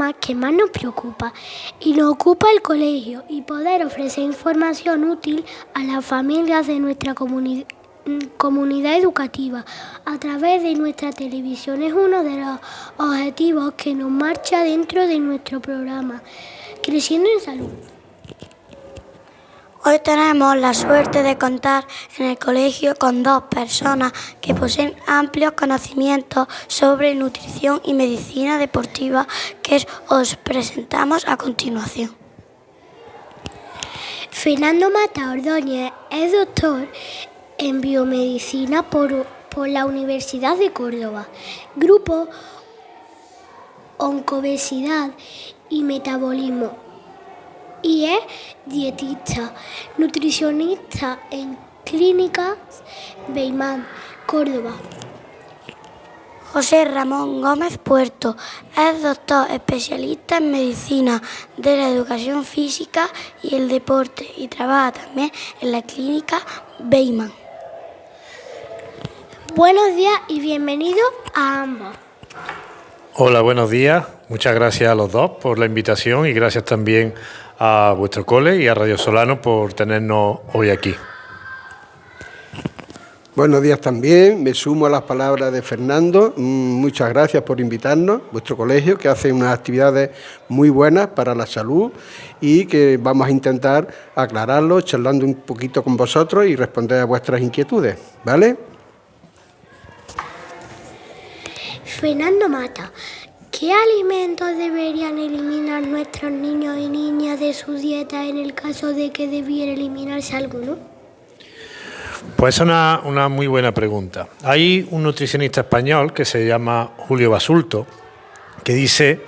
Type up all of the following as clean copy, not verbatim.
temas que más nos preocupa y nos ocupa el colegio y poder ofrecer información útil a las familias de nuestra comunidad educativa a través de nuestra televisión es uno de los objetivos que nos marcha dentro de nuestro programa Creciendo en Salud. Hoy tenemos la suerte de contar en el colegio con dos personas que poseen amplios conocimientos sobre nutrición y medicina deportiva que os presentamos a continuación. Fernando Mata Ordóñez es doctor en biomedicina por la Universidad de Córdoba, Grupo Oncobesidad y Metabolismo, y es dietista, nutricionista en Clínicas Beimán, Córdoba. José Ramón Gómez Puerto es doctor especialista en medicina de la educación física y el deporte y trabaja también en la Clínica Beimán. Buenos días y bienvenidos a ambos. Hola, buenos días. Muchas gracias a los dos por la invitación y gracias también a vuestro cole y a Radio Solano por tenernos hoy aquí. Buenos días también, me sumo a las palabras de Fernando. Muchas gracias por invitarnos, vuestro colegio, que hace unas actividades muy buenas para la salud y que vamos a intentar aclararlo, charlando un poquito con vosotros y responder a vuestras inquietudes, ¿vale? Fernando Mata, ¿qué alimentos deberían eliminar nuestros niños y niñas de su dieta en el caso de que debiera eliminarse alguno? Pues es una muy buena pregunta. Hay un nutricionista español que se llama Julio Basulto, que dice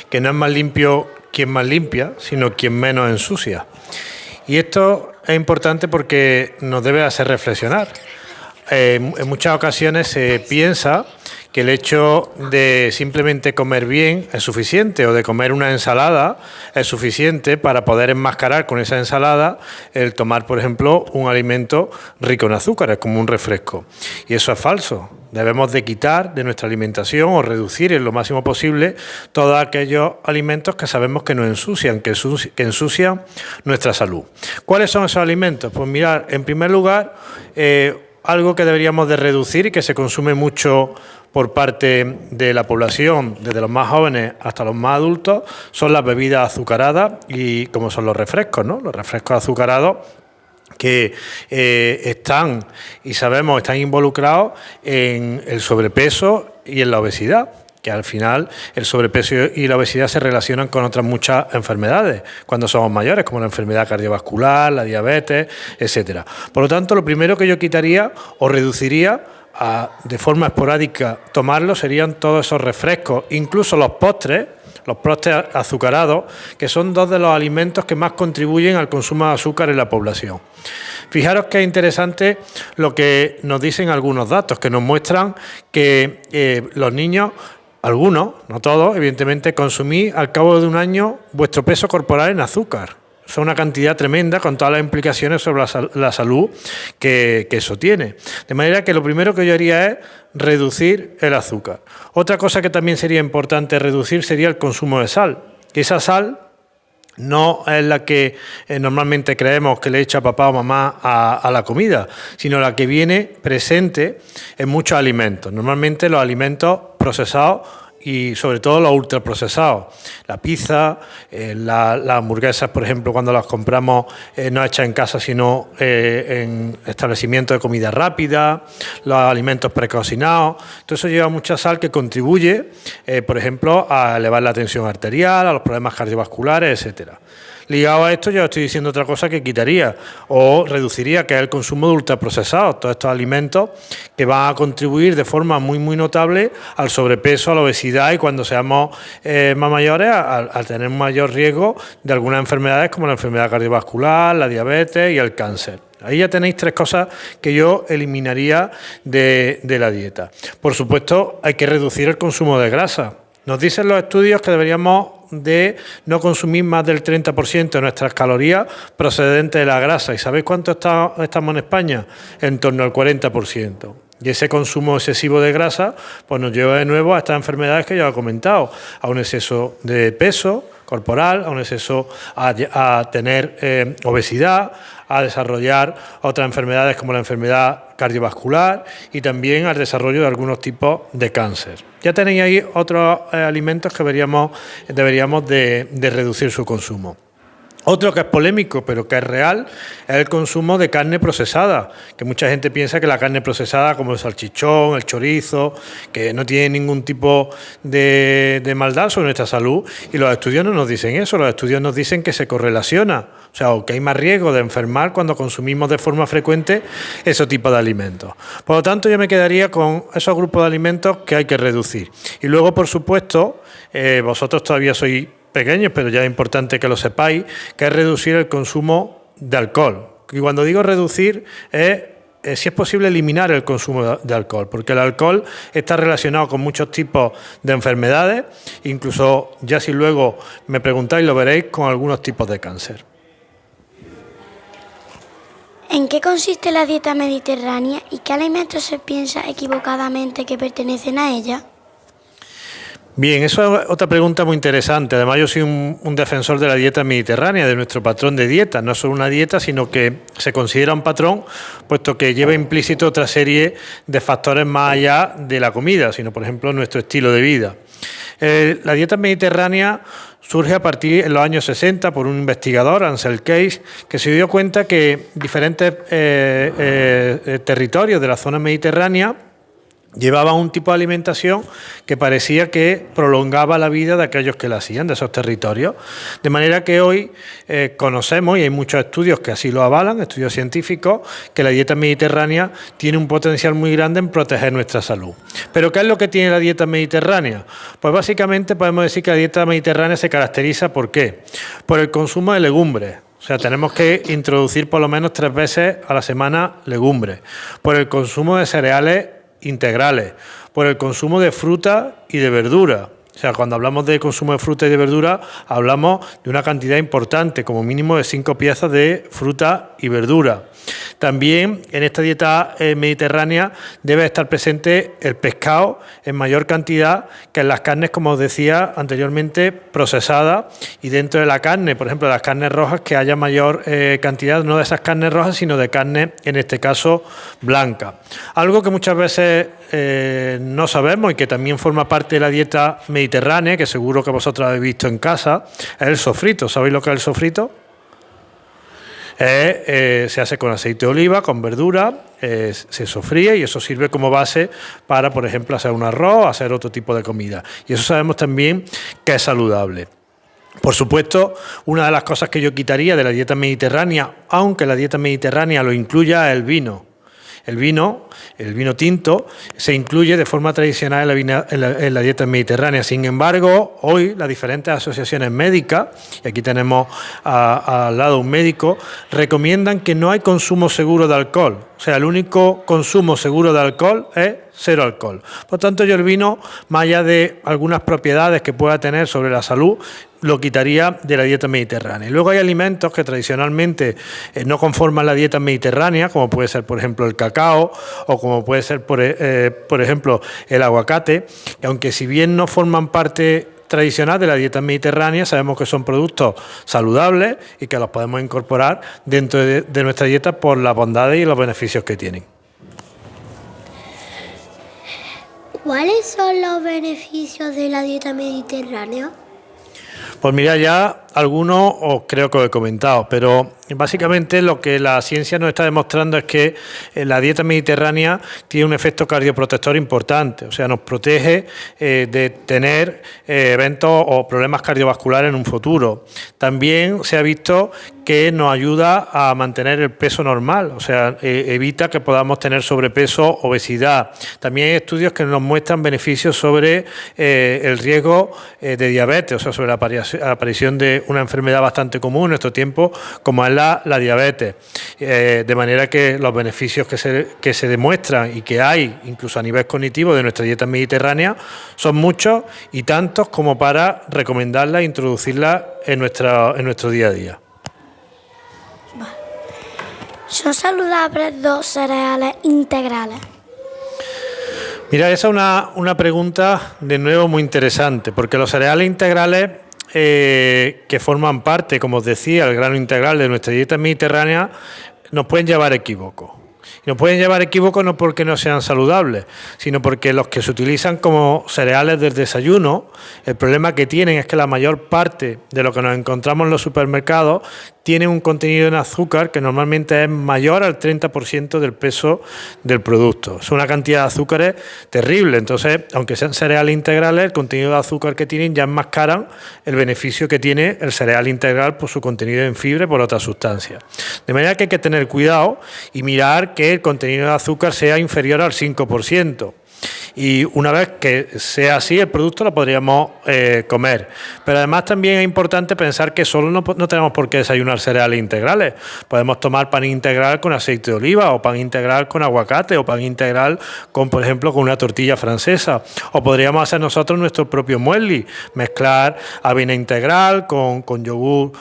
que no es más limpio quien más limpia, sino quien menos ensucia. Y esto es importante porque nos debe hacer reflexionar. En muchas ocasiones se piensa que el hecho de simplemente comer bien es suficiente o de comer una ensalada es suficiente para poder enmascarar con esa ensalada el tomar, por ejemplo, un alimento rico en azúcares, como un refresco. Y eso es falso. Debemos de quitar de nuestra alimentación o reducir en lo máximo posible todos aquellos alimentos que sabemos que nos ensucian, que ensucian nuestra salud. ¿Cuáles son esos alimentos? Pues mirar, en primer lugar, algo que deberíamos de reducir y que se consume mucho por parte de la población, desde los más jóvenes hasta los más adultos, son las bebidas azucaradas y como son los refrescos, ¿no? Los refrescos azucarados que están involucrados en el sobrepeso y en la obesidad, que al final el sobrepeso y la obesidad se relacionan con otras muchas enfermedades cuando somos mayores, como la enfermedad cardiovascular, la diabetes, etcétera. Por lo tanto, lo primero que yo quitaría o reduciría de forma esporádica tomarlo serían todos esos refrescos, incluso los postres azucarados, que son dos de los alimentos que más contribuyen al consumo de azúcar en la población. Fijaros que es interesante lo que nos dicen algunos datos, que nos muestran que los niños, algunos, no todos, evidentemente, consumís al cabo de un año vuestro peso corporal en azúcar. Son una cantidad tremenda con todas las implicaciones sobre la salud que eso tiene. De manera que lo primero que yo haría es reducir el azúcar. Otra cosa que también sería importante reducir sería el consumo de sal. Que esa sal no es la que normalmente creemos que le echa papá o mamá a la comida, sino la que viene presente en muchos alimentos. Normalmente los alimentos procesados y sobre todo los ultraprocesados. La pizza, las hamburguesas, por ejemplo, cuando las compramos no hechas en casa, sino en establecimientos de comida rápida, los alimentos precocinados. Todo eso lleva mucha sal que contribuye, por ejemplo, a elevar la tensión arterial, a los problemas cardiovasculares, etcétera. Ligado a esto, yo estoy diciendo otra cosa que quitaría o reduciría, que es el consumo de ultraprocesados, todos estos alimentos que van a contribuir de forma muy notable al sobrepeso, a la obesidad y cuando seamos más mayores a tener un mayor riesgo de algunas enfermedades como la enfermedad cardiovascular, la diabetes y el cáncer. Ahí ya tenéis tres cosas que yo eliminaría de la dieta. Por supuesto, hay que reducir el consumo de grasa. Nos dicen los estudios que deberíamos de no consumir más del 30% de nuestras calorías procedentes de la grasa. ¿Y sabéis cuánto estamos en España? En torno al 40%. Y ese consumo excesivo de grasa pues nos lleva de nuevo a estas enfermedades que ya he comentado, a un exceso de peso corporal, a un exceso a tener obesidad, a desarrollar otras enfermedades como la enfermedad cardiovascular y también al desarrollo de algunos tipos de cáncer. Ya tenéis ahí otros alimentos que deberíamos de reducir su consumo. Otro que es polémico, pero que es real, es el consumo de carne procesada, que mucha gente piensa que la carne procesada, como el salchichón, el chorizo, que no tiene ningún tipo de maldad sobre nuestra salud, y los estudios no nos dicen eso, los estudios nos dicen que se correlaciona, o sea, que hay más riesgo de enfermar cuando consumimos de forma frecuente ese tipo de alimentos. Por lo tanto, yo me quedaría con esos grupos de alimentos que hay que reducir. Y luego, por supuesto, vosotros todavía sois pequeños, pero ya es importante que lo sepáis, que es reducir el consumo de alcohol. Y cuando digo reducir si es posible eliminar el consumo de alcohol, porque el alcohol está relacionado con muchos tipos de enfermedades, incluso ya si luego me preguntáis lo veréis con algunos tipos de cáncer. ¿En qué consiste la dieta mediterránea y qué alimentos se piensa equivocadamente que pertenecen a ella? Bien, eso es otra pregunta muy interesante. Además, yo soy un defensor de la dieta mediterránea, de nuestro patrón de dieta. No es solo una dieta, sino que se considera un patrón, puesto que lleva implícito otra serie de factores más allá de la comida, sino, por ejemplo, nuestro estilo de vida. La dieta mediterránea surge a partir en los años 60 por un investigador, Ansel Keys, que se dio cuenta que diferentes territorios de la zona mediterránea llevaban un tipo de alimentación que parecía que prolongaba la vida de aquellos que la hacían, de esos territorios. De manera que hoy conocemos, y hay muchos estudios que así lo avalan, estudios científicos, que la dieta mediterránea tiene un potencial muy grande en proteger nuestra salud. ¿Pero qué es lo que tiene la dieta mediterránea? Pues básicamente podemos decir que la dieta mediterránea se caracteriza ¿por qué? Por el consumo de legumbres. O sea, tenemos que introducir por lo menos 3 veces a la semana legumbres. Por el consumo de cereales integrales, por el consumo de fruta y de verdura. O sea, cuando hablamos de consumo de fruta y de verdura, hablamos de una cantidad importante, como mínimo de 5 piezas de fruta y verdura. También en esta dieta mediterránea debe estar presente el pescado en mayor cantidad que en las carnes, como os decía anteriormente, procesadas, y dentro de la carne, por ejemplo, las carnes rojas, que haya mayor cantidad, no de esas carnes rojas, sino de carne, en este caso, blanca. Algo que muchas veces no sabemos y que también forma parte de la dieta mediterránea, que seguro que vosotros habéis visto en casa, es el sofrito. ¿Sabéis lo que es el sofrito? Se hace con aceite de oliva, con verdura, se sofríe y eso sirve como base para, por ejemplo, hacer un arroz, hacer otro tipo de comida. Y eso sabemos también que es saludable. Por supuesto, una de las cosas que yo quitaría de la dieta mediterránea, aunque la dieta mediterránea lo incluya, es el vino. El vino tinto, se incluye de forma tradicional en la dieta mediterránea. Sin embargo, hoy las diferentes asociaciones médicas, y aquí tenemos al lado un médico, recomiendan que no hay consumo seguro de alcohol. O sea, el único consumo seguro de alcohol es 0 alcohol. Por tanto, yo el vino, más allá de algunas propiedades que pueda tener sobre la salud, lo quitaría de la dieta mediterránea. Y luego hay alimentos que tradicionalmente no conforman la dieta mediterránea, como puede ser, por ejemplo, el cacao, o como puede ser, por ejemplo, el aguacate, que aunque si bien no forman parte tradicional de la dieta mediterránea, sabemos que son productos saludables y que los podemos incorporar dentro de nuestra dieta por las bondades y los beneficios que tienen. ¿Cuáles son los beneficios de la dieta mediterránea? Pues mira, ya algunos os creo que os he comentado, pero básicamente lo que la ciencia nos está demostrando es que la dieta mediterránea tiene un efecto cardioprotector importante, o sea, nos protege de tener eventos o problemas cardiovasculares en un futuro. También se ha visto que nos ayuda a mantener el peso normal, o sea, evita que podamos tener sobrepeso, obesidad. También hay estudios que nos muestran beneficios sobre el riesgo de diabetes, o sea, sobre la aparición de una enfermedad bastante común en nuestro tiempo, como es la diabetes. De manera que los beneficios que se demuestran y que hay, incluso a nivel cognitivo, de nuestra dieta mediterránea, son muchos y tantos como para recomendarla e introducirla en nuestro día a día. ¿Son saludables los cereales integrales? Mira, esa es una pregunta de nuevo muy interesante, porque los cereales integrales que forman parte, como os decía, el grano integral de nuestra dieta mediterránea, nos pueden llevar a equívocos. Y nos pueden llevar a equívocos no porque no sean saludables, sino porque los que se utilizan como cereales del desayuno, el problema que tienen es que la mayor parte de lo que nos encontramos en los supermercados tiene un contenido en azúcar que normalmente es mayor al 30% del peso del producto. Es una cantidad de azúcares terrible. Entonces, aunque sean cereales integrales, el contenido de azúcar que tienen ya enmascaran el beneficio que tiene el cereal integral por su contenido en fibra y por otras sustancias. De manera que hay que tener cuidado y mirar que el contenido de azúcar sea inferior al 5%. Y una vez que sea así, el producto lo podríamos comer. Pero además también es importante pensar que solo no tenemos por qué desayunar cereales integrales. Podemos tomar pan integral con aceite de oliva, o pan integral con aguacate, o pan integral con, por ejemplo, con una tortilla francesa. O podríamos hacer nosotros nuestro propio muesli, mezclar avena integral con yogur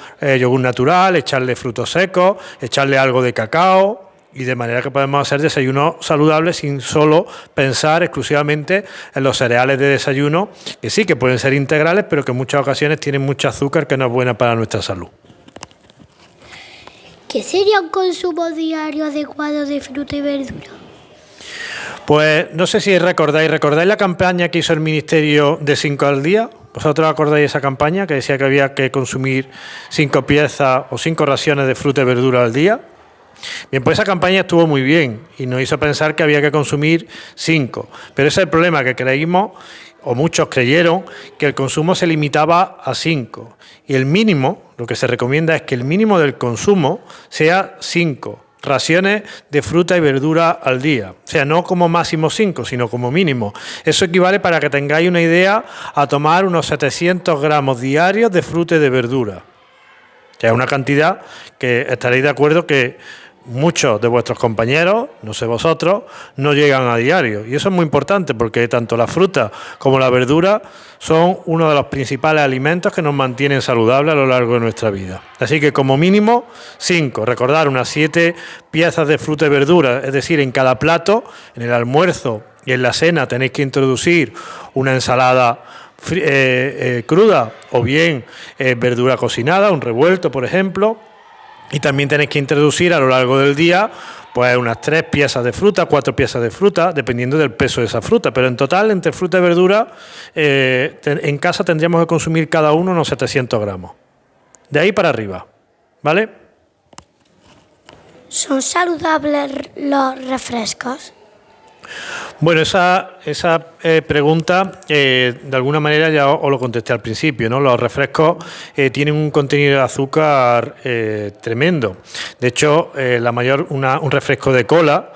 natural, echarle frutos secos, echarle algo de cacao. Y de manera que podemos hacer desayunos saludables sin solo pensar exclusivamente en los cereales de desayuno, que sí, que pueden ser integrales, pero que en muchas ocasiones tienen mucho azúcar que no es buena para nuestra salud. ¿Qué sería un consumo diario adecuado de fruta y verdura? Pues no sé si ¿recordáis la campaña que hizo el Ministerio de 5 al día? ¿Vosotros acordáis esa campaña que decía que había que consumir 5 piezas o 5 raciones de fruta y verdura al día? Bien, pues esa campaña estuvo muy bien y nos hizo pensar que había que consumir 5. Pero ese es el problema, que creímos, o muchos creyeron, que el consumo se limitaba a 5. Y el mínimo, lo que se recomienda es que el mínimo del consumo sea 5 raciones de fruta y verdura al día. O sea, no como máximo 5, sino como mínimo. Eso equivale, para que tengáis una idea, a tomar unos 700 gramos diarios de fruta y de verdura. Que es una cantidad que estaréis de acuerdo que muchos de vuestros compañeros, no sé vosotros, no llegan a diario. Y eso es muy importante, porque tanto la fruta como la verdura son uno de los principales alimentos que nos mantienen saludables a lo largo de nuestra vida. Así que como mínimo 5, recordar unas 7 piezas de fruta y verdura, es decir, en cada plato, en el almuerzo y en la cena tenéis que introducir una ensalada cruda o bien verdura cocinada, un revuelto, por ejemplo. Y también tenéis que introducir a lo largo del día pues unas 3 piezas de fruta, 4 piezas de fruta, dependiendo del peso de esa fruta. Pero en total, entre fruta y verdura, en casa tendríamos que consumir cada uno unos 700 gramos. De ahí para arriba, ¿vale? ¿Son saludables los refrescos? Bueno, esa pregunta, de alguna manera ya os lo contesté al principio, ¿no? Los refrescos tienen un contenido de azúcar tremendo. De hecho, un refresco de cola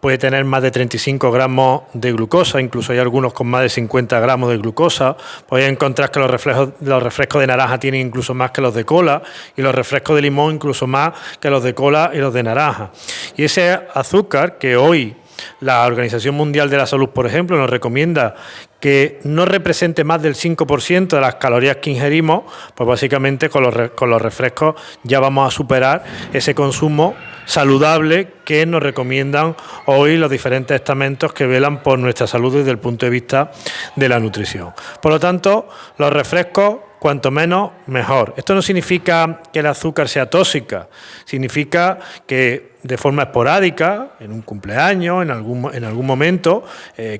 puede tener más de 35 gramos de glucosa, incluso hay algunos con más de 50 gramos de glucosa. Podéis encontrar que los refrescos de naranja tienen incluso más que los de cola, y los refrescos de limón incluso más que los de cola y los de naranja. Y ese azúcar que hoy la Organización Mundial de la Salud, por ejemplo, nos recomienda que no represente más del 5% de las calorías que ingerimos, pues básicamente con los refrescos ya vamos a superar ese consumo saludable que nos recomiendan hoy los diferentes estamentos que velan por nuestra salud desde el punto de vista de la nutrición. Por lo tanto, los refrescos, cuanto menos, mejor. Esto no significa que el azúcar sea tóxica, significa que de forma esporádica, en un cumpleaños, en algún momento,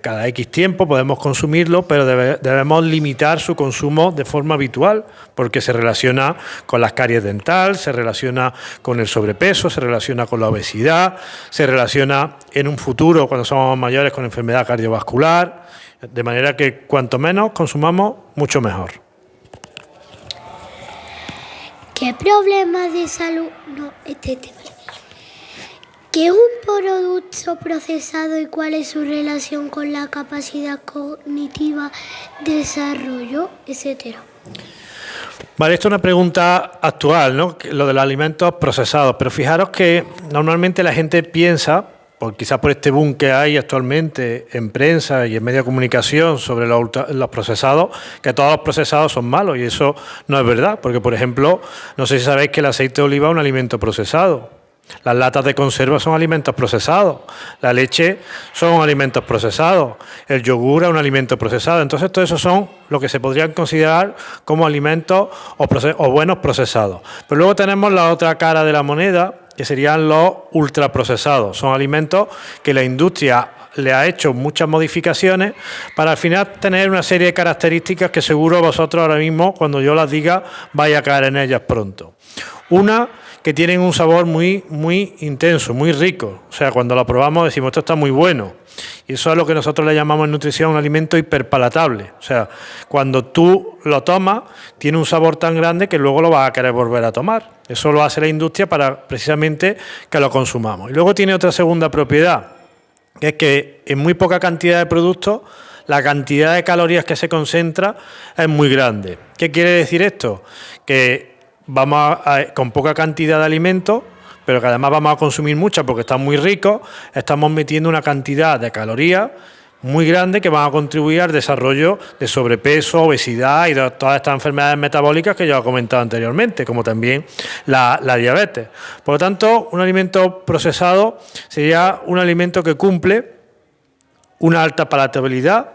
cada X tiempo podemos consumirlo, pero debemos limitar su consumo de forma habitual, porque se relaciona con las caries dental, se relaciona con el sobrepeso, se relaciona con la obesidad, se relaciona en un futuro, cuando somos mayores, con enfermedad cardiovascular, de manera que cuanto menos consumamos, mucho mejor. ¿Qué problemas de salud? ¿Qué es un producto procesado y cuál es su relación con la capacidad cognitiva, desarrollo, etcétera? Vale, esto es una pregunta actual, ¿no? Lo de los alimentos procesados, pero fijaros que normalmente la gente piensa, quizás por este boom que hay actualmente en prensa y en media de comunicación sobre los procesados, que todos los procesados son malos, y eso no es verdad, porque por ejemplo, no sé si sabéis que el aceite de oliva es un alimento procesado. Las latas de conserva son alimentos procesados, la leche son alimentos procesados, el yogur es un alimento procesado. Entonces, todo eso son lo que se podrían considerar como alimentos o buenos procesados. Pero luego tenemos la otra cara de la moneda, que serían los ultraprocesados. Son alimentos que la industria le ha hecho muchas modificaciones para al final tener una serie de características que seguro vosotros ahora mismo, cuando yo las diga, vais a caer en ellas pronto. Una, que tienen un sabor muy, muy intenso, muy rico. O sea, cuando lo probamos decimos, esto está muy bueno. Y eso es lo que nosotros le llamamos en nutrición un alimento hiperpalatable. O sea, cuando tú lo tomas, tiene un sabor tan grande que luego lo vas a querer volver a tomar. Eso lo hace la industria para precisamente que lo consumamos. Y luego tiene otra segunda propiedad, que es que en muy poca cantidad de productos la cantidad de calorías que se concentra es muy grande. ¿Qué quiere decir esto? Que vamos con poca cantidad de alimentos, pero que además vamos a consumir mucha porque están muy ricos, estamos metiendo una cantidad de calorías muy grande que van a contribuir al desarrollo de sobrepeso, obesidad y de todas estas enfermedades metabólicas que ya he comentado anteriormente, como también la diabetes. Por lo tanto, un alimento procesado sería un alimento que cumple una alta palatabilidad,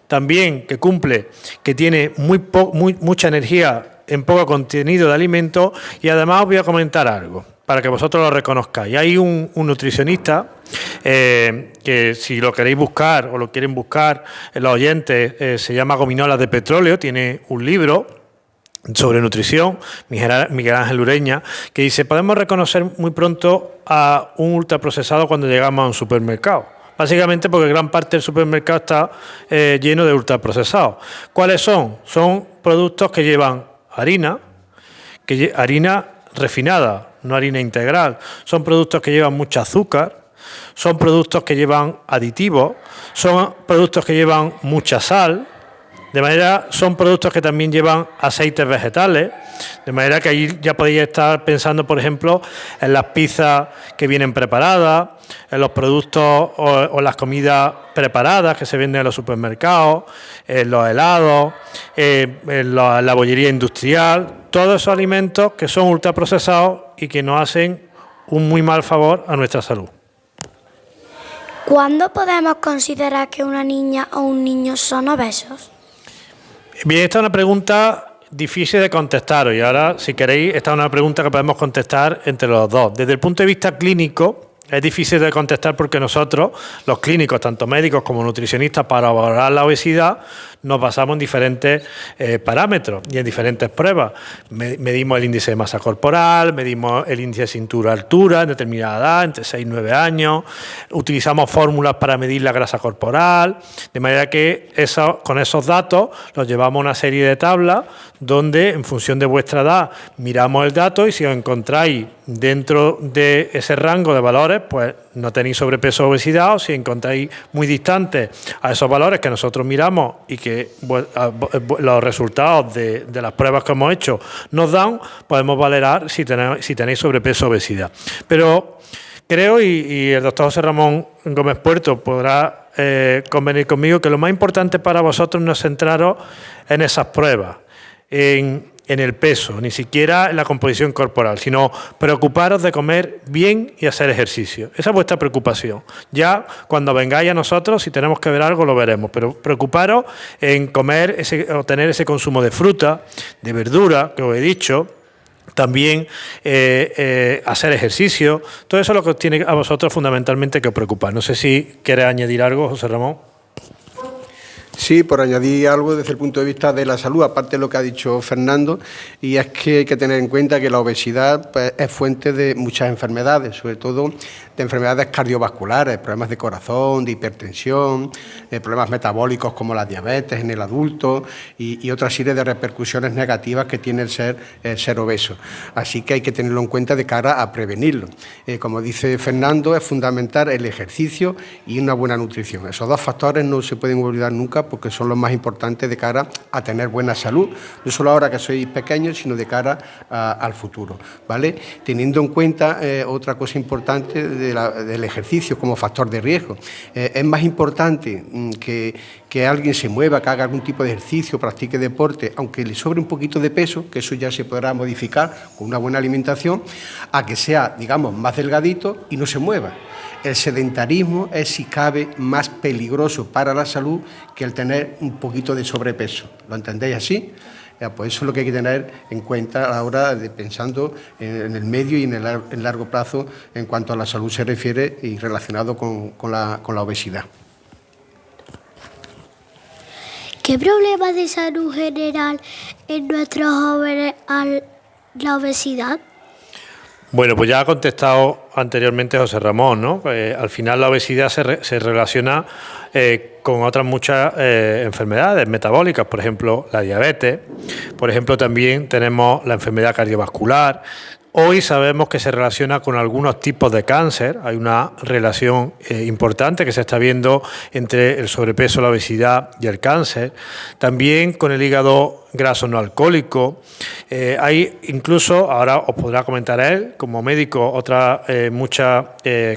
también que tiene mucha energía en poco contenido de alimento, y además os voy a comentar algo para que vosotros lo reconozcáis. Hay un nutricionista que, si lo queréis buscar o lo quieren buscar los oyentes, se llama Gominolas de Petróleo, tiene un libro sobre nutrición, Miguel Ángel Ureña, que dice: podemos reconocer muy pronto a un ultraprocesado cuando llegamos a un supermercado. Básicamente porque gran parte del supermercado está lleno de ultraprocesados. ¿Cuáles son? Son productos que llevan harina refinada, no harina integral. Son productos que llevan mucho azúcar, son productos que llevan aditivos, son productos que llevan mucha sal, son productos que también llevan aceites vegetales, de manera que ahí ya podéis estar pensando, por ejemplo, en las pizzas que vienen preparadas, en los productos o las comidas preparadas que se venden en los supermercados, en los helados, en la bollería industrial, todos esos alimentos que son ultraprocesados y que nos hacen un muy mal favor a nuestra salud. ¿Cuándo podemos considerar que una niña o un niño son obesos? Bien, esta es una pregunta difícil de contestar, y ahora, si queréis, esta es una pregunta que podemos contestar entre los dos. Desde el punto de vista clínico, es difícil de contestar porque nosotros, los clínicos, tanto médicos como nutricionistas, para valorar la obesidad, nos basamos en diferentes parámetros y en diferentes pruebas. Medimos el índice de masa corporal, medimos el índice de cintura-altura en determinada edad, entre 6 y 9 años, utilizamos fórmulas para medir la grasa corporal, de manera que con esos datos los llevamos a una serie de tablas donde, en función de vuestra edad, miramos el dato, y si os encontráis dentro de ese rango de valores, pues no tenéis sobrepeso o obesidad, o si encontráis muy distantes a esos valores que nosotros miramos y que los resultados de las pruebas que hemos hecho nos dan, podemos valorar si tenéis sobrepeso o obesidad. Pero creo, y el doctor José Ramón Gómez Puerto podrá convenir conmigo, que lo más importante para vosotros no es centraros en esas pruebas, en el peso, ni siquiera en la composición corporal, sino preocuparos de comer bien y hacer ejercicio. Esa es vuestra preocupación. Ya cuando vengáis a nosotros, si tenemos que ver algo, lo veremos, pero preocuparos en comer o tener ese consumo de fruta, de verdura, que os he dicho, también hacer ejercicio. Todo eso es lo que os tiene a vosotros fundamentalmente que os preocupar. No sé si quieres añadir algo, José Ramón. Sí, por añadir algo desde el punto de vista de la salud, aparte de lo que ha dicho Fernando, y es que hay que tener en cuenta que la obesidad, pues, es fuente de muchas enfermedades, sobre todo de enfermedades cardiovasculares, problemas de corazón, de hipertensión, problemas metabólicos como la diabetes en el adulto y otra serie de repercusiones negativas que tiene el ser obeso. Así que hay que tenerlo en cuenta de cara a prevenirlo. Como dice Fernando, es fundamental el ejercicio y una buena nutrición. Esos dos factores no se pueden olvidar nunca porque son los más importantes de cara a tener buena salud, no solo ahora que sois pequeños, sino de cara al futuro, ¿vale? Teniendo en cuenta otra cosa importante del ejercicio como factor de riesgo. Es más importante que alguien se mueva, que haga algún tipo de ejercicio, practique deporte, aunque le sobre un poquito de peso, que eso ya se podrá modificar con una buena alimentación, a que sea, digamos, más delgadito y no se mueva. El sedentarismo es, si cabe, más peligroso para la salud que el tener un poquito de sobrepeso. ¿Lo entendéis así? Pues eso es lo que hay que tener en cuenta a la hora de pensando en el medio y en el largo plazo en cuanto a la salud se refiere y relacionado con la obesidad. ¿Qué problemas de salud general en nuestros jóvenes a la obesidad? Bueno, pues ya ha contestado anteriormente José Ramón, ¿no? Al final la obesidad se relaciona con otras muchas enfermedades metabólicas, por ejemplo la diabetes, por ejemplo también tenemos la enfermedad cardiovascular. Hoy sabemos que se relaciona con algunos tipos de cáncer, hay una relación importante que se está viendo entre el sobrepeso, la obesidad y el cáncer, también con el hígado graso no alcohólico. Hay incluso, ahora os podrá comentar él, como médico, otras muchas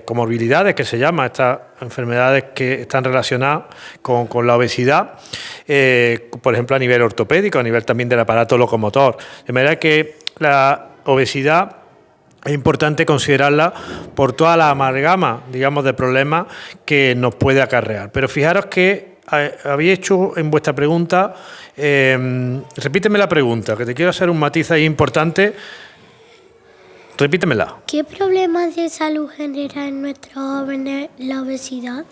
comorbilidades que se llaman, estas enfermedades que están relacionadas con la obesidad, por ejemplo a nivel ortopédico, a nivel también del aparato locomotor. De manera que la obesidad es importante considerarla por toda la amalgama, digamos, de problemas que nos puede acarrear. Pero fijaros que habéis hecho en vuestra pregunta, repíteme la pregunta, que te quiero hacer un matiz ahí importante. Repítemela. ¿Qué problemas de salud genera en nuestros jóvenes la obesidad?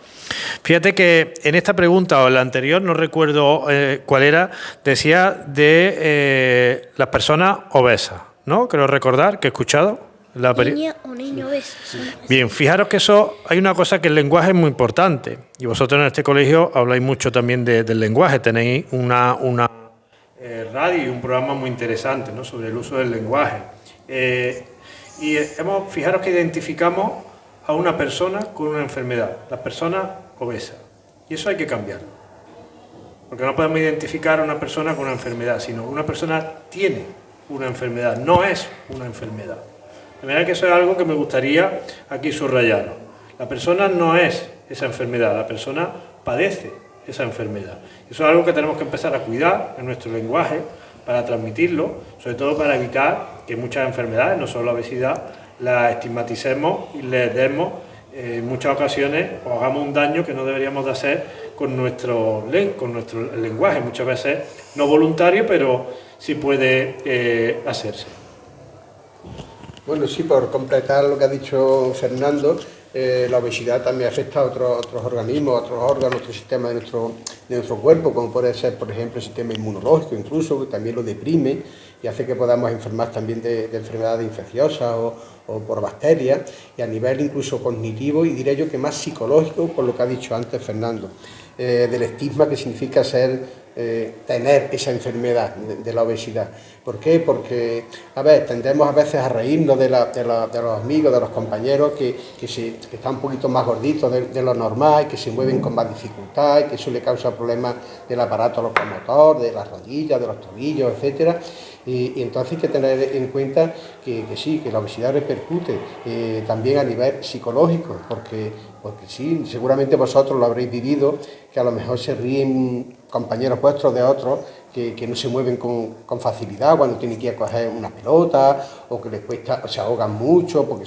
Fíjate que en esta pregunta o en la anterior, no recuerdo cuál era, decía de las personas obesas, ¿no? Creo recordar que he escuchado. Niña o niño obeso. Bien, fijaros que eso, hay una cosa que el lenguaje es muy importante. Y vosotros en este colegio habláis mucho también del lenguaje. Tenéis una radio y un programa muy interesante, ¿no?, sobre el uso del lenguaje. Fijaros que identificamos a una persona con una enfermedad, las personas obesas. Y eso hay que cambiarlo. Porque no podemos identificar a una persona con una enfermedad, sino una persona tiene una enfermedad, no es una enfermedad. De manera que eso es algo que me gustaría aquí subrayar. La persona no es esa enfermedad, la persona padece esa enfermedad. Eso es algo que tenemos que empezar a cuidar en nuestro lenguaje para transmitirlo, sobre todo para evitar que muchas enfermedades, no solo la obesidad, las estigmaticemos y les demos en muchas ocasiones o hagamos un daño que no deberíamos de hacer con nuestro lenguaje, muchas veces no voluntario, pero sí puede hacerse. Bueno, sí, por completar lo que ha dicho Fernando, la obesidad también afecta a otros organismos, a otros órganos, otros sistemas de nuestro cuerpo, como puede ser, por ejemplo, el sistema inmunológico, incluso, que también lo deprime y hace que podamos enfermar también de enfermedades infecciosas o por bacterias, y a nivel incluso cognitivo y diré yo que más psicológico, por lo que ha dicho antes Fernando, del estigma que significa tener esa enfermedad de la obesidad. ¿Por qué? Porque, tendemos a veces a reírnos de los amigos, de los compañeros que están un poquito más gorditos de lo normal, que se mueven con más dificultad, y que eso le causa problemas del aparato locomotor, de las rodillas, de los tobillos, etcétera. Y entonces hay que tener en cuenta que sí, que la obesidad repercute también a nivel psicológico, porque sí, seguramente vosotros lo habréis vivido, que a lo mejor se ríen compañeros vuestros de otros que no se mueven con facilidad cuando tienen que ir a coger una pelota, o que les cuesta, o se ahogan mucho porque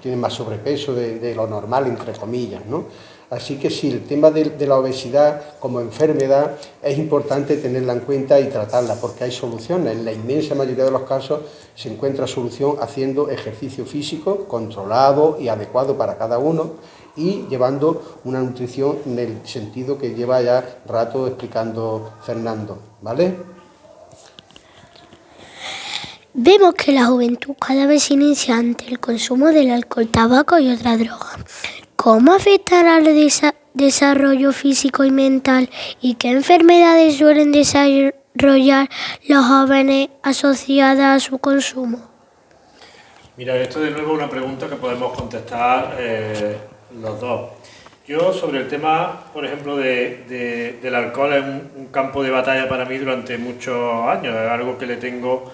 tienen más sobrepeso de lo normal, entre comillas, ¿no? Así que sí, el tema de la obesidad como enfermedad es importante tenerla en cuenta y tratarla, porque hay soluciones. En la inmensa mayoría de los casos se encuentra solución haciendo ejercicio físico controlado y adecuado para cada uno, y llevando una nutrición en el sentido que lleva ya rato explicando Fernando, ¿vale? Vemos que la juventud cada vez se inicia ante el consumo del alcohol, tabaco y otras drogas. ¿Cómo afectará al desarrollo físico y mental, y qué enfermedades suelen desarrollar los jóvenes asociadas a su consumo? Mira, esto de nuevo es una pregunta que podemos contestar los dos. Yo sobre el tema, por ejemplo, del alcohol, es un campo de batalla para mí durante muchos años. Es algo que le tengo,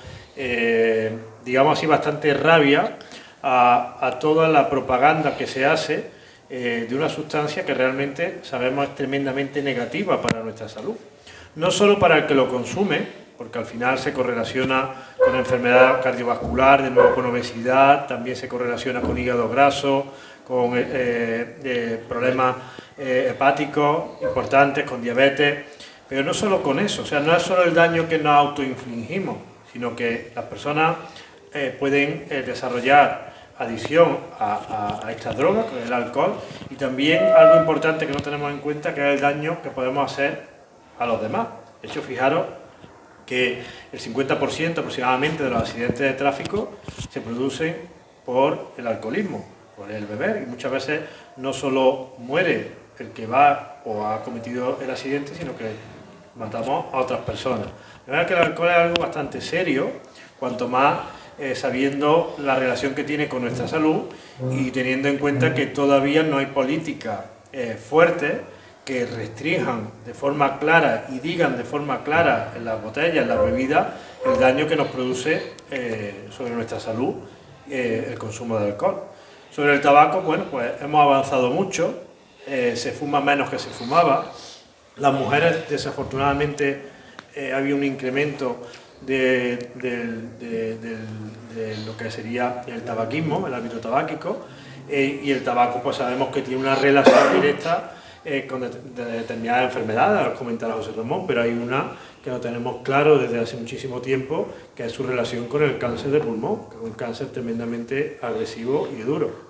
digamos así, bastante rabia a toda la propaganda que se hace de una sustancia que realmente sabemos es tremendamente negativa para nuestra salud. No solo para el que lo consume, porque al final se correlaciona con enfermedad cardiovascular, de nuevo con obesidad, también se correlaciona con hígado graso, con problemas hepáticos importantes, con diabetes, pero no solo con eso, o sea, no es solo el daño que nos autoinfligimos, sino que las personas pueden desarrollar adicción a estas drogas, que es el alcohol, y también algo importante que no tenemos en cuenta, que es el daño que podemos hacer a los demás. De hecho, fijaros que el 50% aproximadamente de los accidentes de tráfico se producen por el alcoholismo, por el beber, y muchas veces no solo muere el que va o ha cometido el accidente, sino que matamos a otras personas. De verdad que el alcohol es algo bastante serio, cuanto más sabiendo la relación que tiene con nuestra salud y teniendo en cuenta que todavía no hay políticas fuertes que restrinjan de forma clara y digan de forma clara en las botellas, en las bebidas, el daño que nos produce sobre nuestra salud el consumo de alcohol. Sobre el tabaco, bueno, pues hemos avanzado mucho, se fuma menos que se fumaba. Las mujeres, desafortunadamente, había un incremento de lo que sería el tabaquismo, el hábito tabáquico, y el tabaco, pues sabemos que tiene una relación directa con determinadas enfermedades, lo comentará José Ramón, pero hay una que lo tenemos claro desde hace muchísimo tiempo, que es su relación con el cáncer de pulmón, que es un cáncer tremendamente agresivo y duro.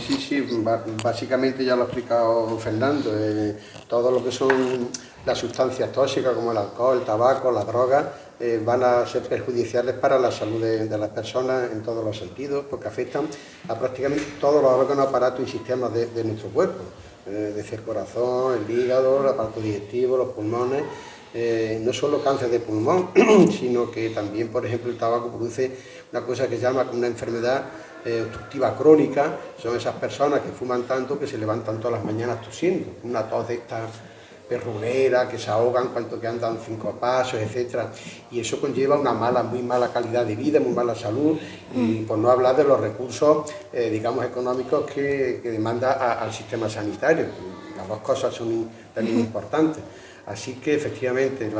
Sí, básicamente ya lo ha explicado Fernando. Todo lo que son las sustancias tóxicas como el alcohol, el tabaco, las drogas, van a ser perjudiciales para la salud de las personas en todos los sentidos, porque afectan a prácticamente todos los órganos, aparatos y sistemas de nuestro cuerpo, desde el corazón, el hígado, el aparato digestivo, los pulmones. No solo cáncer de pulmón, sino que también, por ejemplo, el tabaco produce una cosa que se llama una enfermedad obstructiva crónica. Son esas personas que fuman tanto que se levantan todas las mañanas tosiendo, una tos de esta perrunera, que se ahogan cuanto que andan 5 pasos, etc. Y eso conlleva una muy mala calidad de vida, muy mala salud, y por no hablar de los recursos, digamos, económicos que demanda al sistema sanitario. Las dos cosas son también importantes. Así que, efectivamente,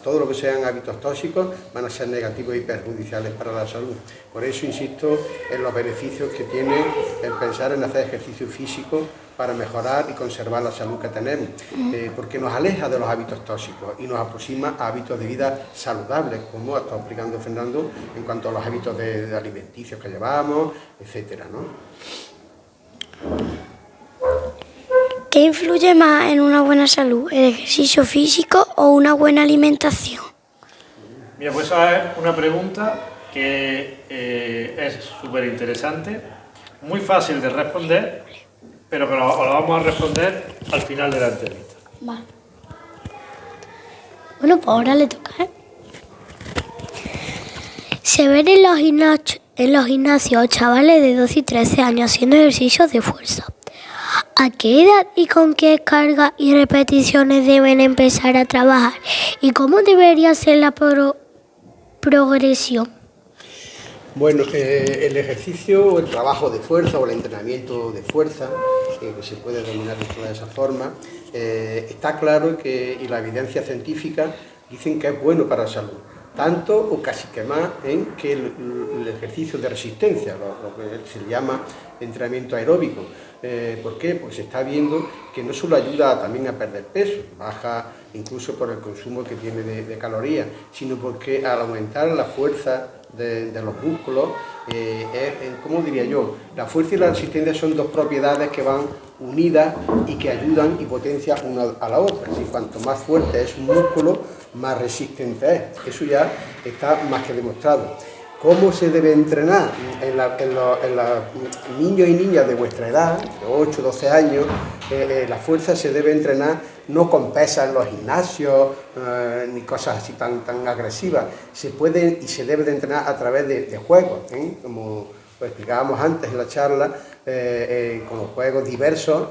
todo lo que sean hábitos tóxicos van a ser negativos y perjudiciales para la salud. Por eso insisto en los beneficios que tiene el pensar en hacer ejercicio físico para mejorar y conservar la salud que tenemos, porque nos aleja de los hábitos tóxicos y nos aproxima a hábitos de vida saludables, como ha estado explicando Fernando, en cuanto a los hábitos de alimenticios que llevamos, etcétera, ¿no? ¿Qué influye más en una buena salud, el ejercicio físico o una buena alimentación? Mira, pues esa es una pregunta que es súper interesante, muy fácil de responder, pero que lo vamos a responder al final de la entrevista. Va. Bueno, pues ahora le toca, ¿eh? Se ven en los gimnasios chavales de 12 y 13 años haciendo ejercicios de fuerza. ¿A qué edad y con qué carga y repeticiones deben empezar a trabajar? ¿Y cómo debería ser la progresión? Bueno, el ejercicio o el trabajo de fuerza o el entrenamiento de fuerza, que se puede denominar de esa forma, está claro que, y la evidencia científica dicen que es bueno para la salud, tanto o casi que más que el ejercicio de resistencia, lo que se llama entrenamiento aeróbico. ¿Por qué? Porque se está viendo que no solo ayuda también a perder peso, baja incluso por el consumo que tiene de calorías, sino porque al aumentar la fuerza de los músculos, ¿cómo diría yo? La fuerza y la resistencia son dos propiedades que van unidas y que ayudan y potencian una a la otra. Así, cuanto más fuerte es un músculo, más resistente es. Eso ya está más que demostrado. ¿Cómo se debe entrenar? En los niños y niñas de vuestra edad, de 8 o 12 años, la fuerza se debe entrenar no con pesas en los gimnasios, ni cosas así tan agresivas. Se puede y se debe de entrenar a través de juegos, como Pues explicábamos antes en la charla, con los juegos diversos,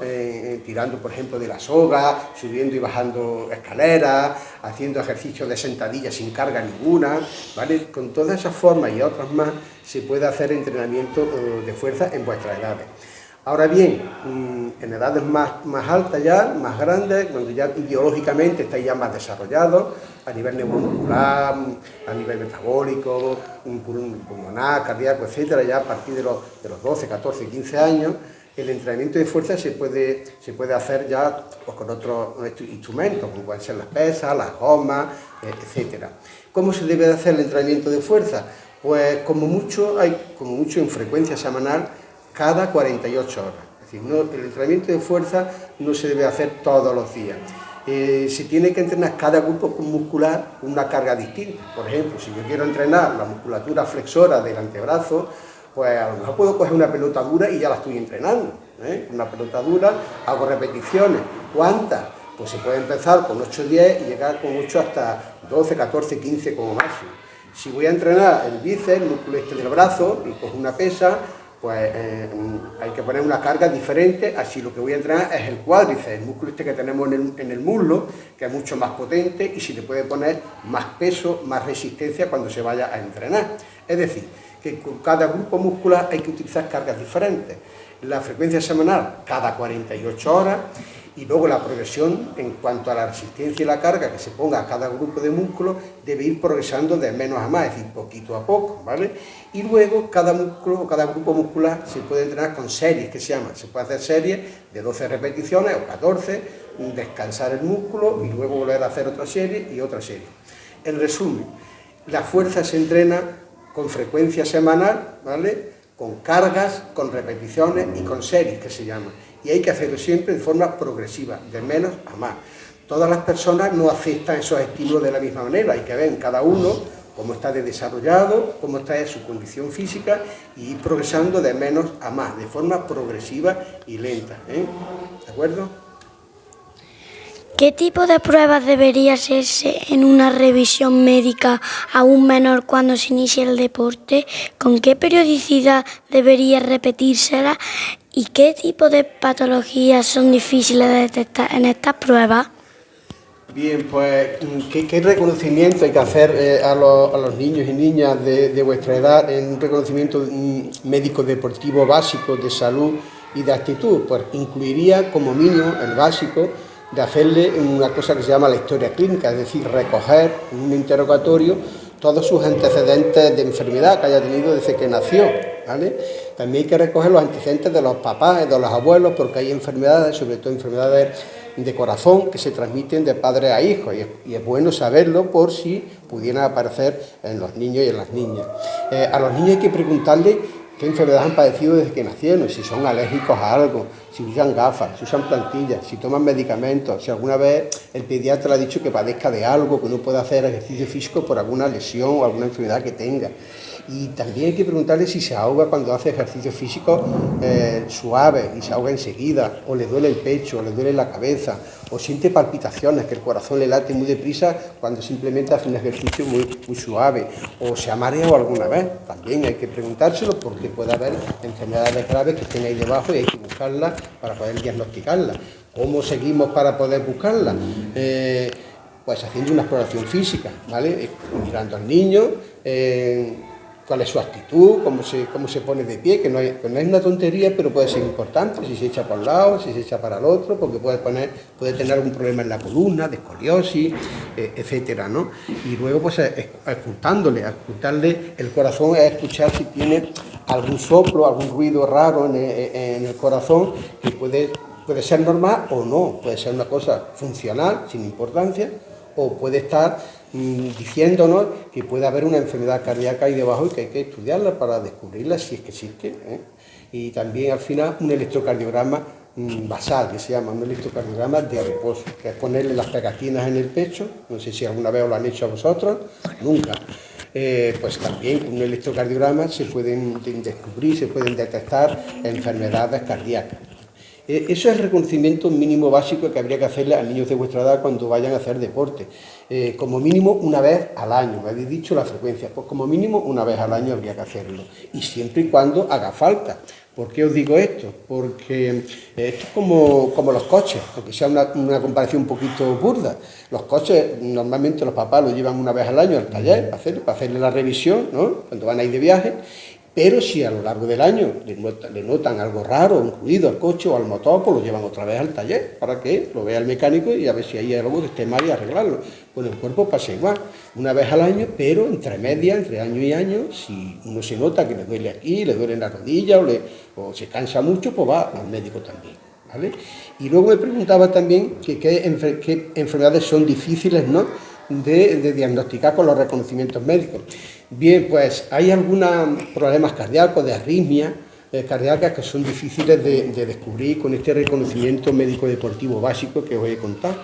tirando por ejemplo de la soga, subiendo y bajando escaleras, haciendo ejercicios de sentadilla sin carga ninguna, ¿vale? Con todas esas formas y otras más se puede hacer entrenamiento de fuerza en vuestras edades. Ahora bien, en edades más altas ya, más grandes, cuando ya biológicamente estáis ya más desarrollados, a nivel neuromuscular, a nivel metabólico, pulmonar, cardíaco, etcétera, ya a partir de los 12, 14, 15 años, el entrenamiento de fuerza se puede hacer ya pues, con otros instrumentos, como pueden ser las pesas, las gomas, etcétera. ¿Cómo se debe de hacer el entrenamiento de fuerza? Pues como mucho en frecuencia semanal, cada 48 horas. Es decir, el entrenamiento de fuerza no se debe hacer todos los días. Se tiene que entrenar cada grupo muscular con una carga distinta. Por ejemplo, si yo quiero entrenar la musculatura flexora del antebrazo, pues a lo mejor puedo coger una pelota dura y ya la estoy entrenando. Una pelota dura, hago repeticiones. ¿Cuántas? Pues se puede empezar con 8 o 10 y llegar con 8 hasta 12, 14, 15 como máximo. Si voy a entrenar el bíceps, el músculo este del brazo, y cojo una pesa, pues hay que poner una carga diferente, así lo que voy a entrenar es el cuádriceps, el músculo este que tenemos en el muslo, que es mucho más potente y se le puede poner más peso, más resistencia cuando se vaya a entrenar. Es decir, que con cada grupo muscular hay que utilizar cargas diferentes. La frecuencia semanal cada 48 horas y luego la progresión en cuanto a la resistencia y la carga que se ponga a cada grupo de músculos debe ir progresando de menos a más, es decir, poquito a poco, ¿vale? Y luego cada músculo o cada grupo muscular se puede entrenar con series, que se llaman. Se puede hacer series de 12 repeticiones o 14, descansar el músculo y luego volver a hacer otra serie y otra serie. En resumen, la fuerza se entrena con frecuencia semanal, ¿vale? Con cargas, con repeticiones y con series, que se llaman. Y hay que hacerlo siempre de forma progresiva, de menos a más. Todas las personas no aceptan esos estímulos de la misma manera, hay que ver en cada uno cómo está de desarrollado, cómo está en su condición física y ir progresando de menos a más, de forma progresiva y lenta. ¿De acuerdo? ¿Qué tipo de pruebas debería hacerse en una revisión médica a un menor cuando se inicia el deporte? ¿Con qué periodicidad debería repetírsela? ¿Y qué tipo de patologías son difíciles de detectar en estas pruebas? Bien, pues, ¿qué reconocimiento hay que hacer a los niños y niñas de vuestra edad en un reconocimiento médico deportivo básico de salud y de actitud? Pues incluiría como mínimo el básico de hacerle una cosa que se llama la historia clínica, es decir, recoger en un interrogatorio todos sus antecedentes de enfermedad que haya tenido desde que nació, ¿vale? También hay que recoger los antecedentes de los papás, de los abuelos, porque hay enfermedades, sobre todo enfermedades de corazón, que se transmiten de padre a hijo, y es bueno saberlo por si pudieran aparecer en los niños y en las niñas. A los niños hay que preguntarle qué enfermedades han padecido desde que nacieron, si son alérgicos a algo, si usan gafas, si usan plantillas, si toman medicamentos, si alguna vez el pediatra le ha dicho que padezca de algo, que no pueda hacer ejercicio físico por alguna lesión o alguna enfermedad que tenga. Y también hay que preguntarle si se ahoga cuando hace ejercicio físico suave y se ahoga enseguida, o le duele el pecho, o le duele la cabeza, o siente palpitaciones, que el corazón le late muy deprisa cuando simplemente hace un ejercicio muy suave, o se ha mareado alguna vez. También hay que preguntárselo porque puede haber enfermedades graves que estén ahí debajo y hay que buscarlas para poder diagnosticarlas. ¿Cómo seguimos para poder buscarlas? Pues haciendo una exploración física, ¿vale? Mirando al niño, cuál es su actitud, cómo se pone de pie, que no es una tontería, pero puede ser importante, si se echa para un lado, si se echa para el otro, porque puede tener algún problema en la columna, de escoliosis, etcétera, ¿no? Y luego, pues, escucharle el corazón, es escuchar si tiene algún soplo, algún ruido raro en el corazón, que puede ser normal o no, puede ser una cosa funcional, sin importancia, o puede estar diciéndonos que puede haber una enfermedad cardíaca ahí debajo y que hay que estudiarla para descubrirla si es que existe. Y también al final un electrocardiograma basal, que se llama un electrocardiograma de reposo, que es ponerle las pegatinas en el pecho, no sé si alguna vez os lo han hecho a vosotros, nunca. Pues también con un electrocardiograma se pueden descubrir, se pueden detectar enfermedades cardíacas. Eso es el reconocimiento mínimo básico que habría que hacerle a niños de vuestra edad cuando vayan a hacer deporte. Como mínimo una vez al año, me habéis dicho la frecuencia, pues como mínimo una vez al año habría que hacerlo. Y siempre y cuando haga falta. ¿Por qué os digo esto? Porque esto es como los coches, aunque sea una comparación un poquito burda. Los coches, normalmente los papás los llevan una vez al año al taller para hacerle la revisión, ¿no? Cuando van a ir de viaje. Pero si a lo largo del año le notan algo raro, un ruido al coche o al motor, pues lo llevan otra vez al taller para que lo vea el mecánico y a ver si hay algo que esté mal y arreglarlo. Bueno, el cuerpo pasa igual, una vez al año, pero entre medias, entre año y año, si uno se nota que le duele aquí, le duele en la rodilla o se cansa mucho, pues va al médico también, ¿vale? Y luego me preguntaba también qué enfermedades son difíciles, ¿no?, de diagnosticar con los reconocimientos médicos. Bien, pues hay algunos problemas cardíacos, de arritmia cardíacas que son difíciles de descubrir con este reconocimiento médico deportivo básico que os voy a contar.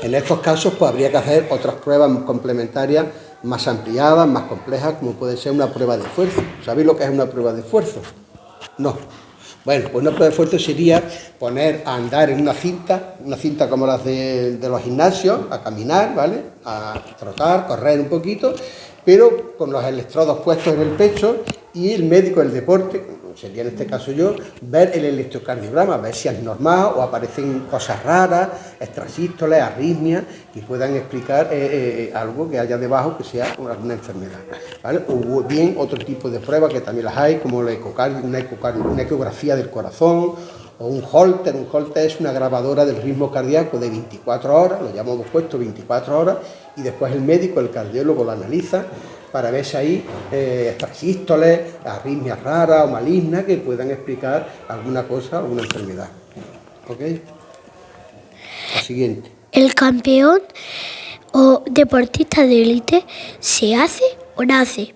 En estos casos pues habría que hacer otras pruebas complementarias más ampliadas, más complejas, como puede ser una prueba de esfuerzo. ¿Sabéis lo que es una prueba de esfuerzo? No. Bueno, pues una prueba de esfuerzo sería poner a andar en una cinta como las de los gimnasios, a caminar, ¿vale?, a trotar, correr un poquito, pero con los electrodos puestos en el pecho y el médico del deporte, sería en este caso yo, ver el electrocardiograma, ver si es normal o aparecen cosas raras, extrasístoles, arritmias, que puedan explicar algo que haya debajo que sea alguna enfermedad, ¿vale? O bien otro tipo de pruebas que también las hay, como una ecografía del corazón, o un Holter. Un Holter es una grabadora del ritmo cardíaco de 24 horas, lo llamamos puesto 24 horas, y después el médico, el cardiólogo, lo analiza para ver si hay extrasístoles, arritmias raras o malignas que puedan explicar alguna cosa, alguna enfermedad. ¿Ok? La siguiente. ¿El campeón o deportista de élite se hace o nace?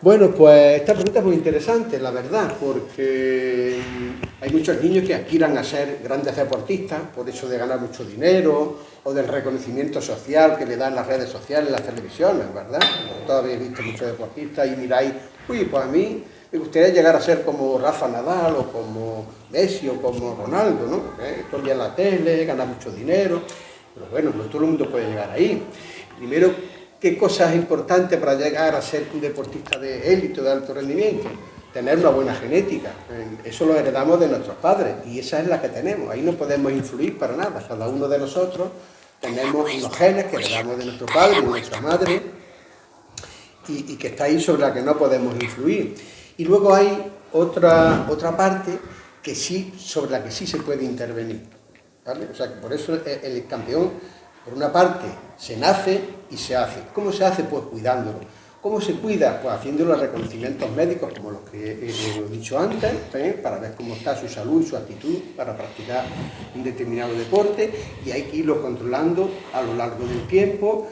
Bueno, pues esta pregunta es muy interesante, la verdad, porque hay muchos niños que aspiran a ser grandes deportistas, por eso de ganar mucho dinero, o del reconocimiento social que le dan las redes sociales, las televisiones, ¿verdad? Todos habéis visto muchos deportistas y miráis, uy, pues a mí me gustaría llegar a ser como Rafa Nadal, o como Messi, o como Ronaldo, ¿no? Todo el día en la tele, ganar mucho dinero, pero bueno, no todo el mundo puede llegar ahí. Primero, ¿qué cosa es importante para llegar a ser un deportista de élite, de alto rendimiento? Tener una buena genética. Eso lo heredamos de nuestros padres y esa es la que tenemos. Ahí no podemos influir para nada. Cada uno de nosotros tenemos unos genes que heredamos de nuestro padre y de nuestra madre y que está ahí, sobre la que no podemos influir. Y luego hay otra parte que sí, sobre la que sí se puede intervenir, ¿vale? O sea, que por eso el campeón, por una parte, se nace y se hace. ¿Cómo se hace? Pues cuidándolo. ¿Cómo se cuida? Pues haciendo los reconocimientos médicos, como los que he dicho antes, para ver cómo está su salud y su actitud para practicar un determinado deporte, y hay que irlo controlando a lo largo del tiempo,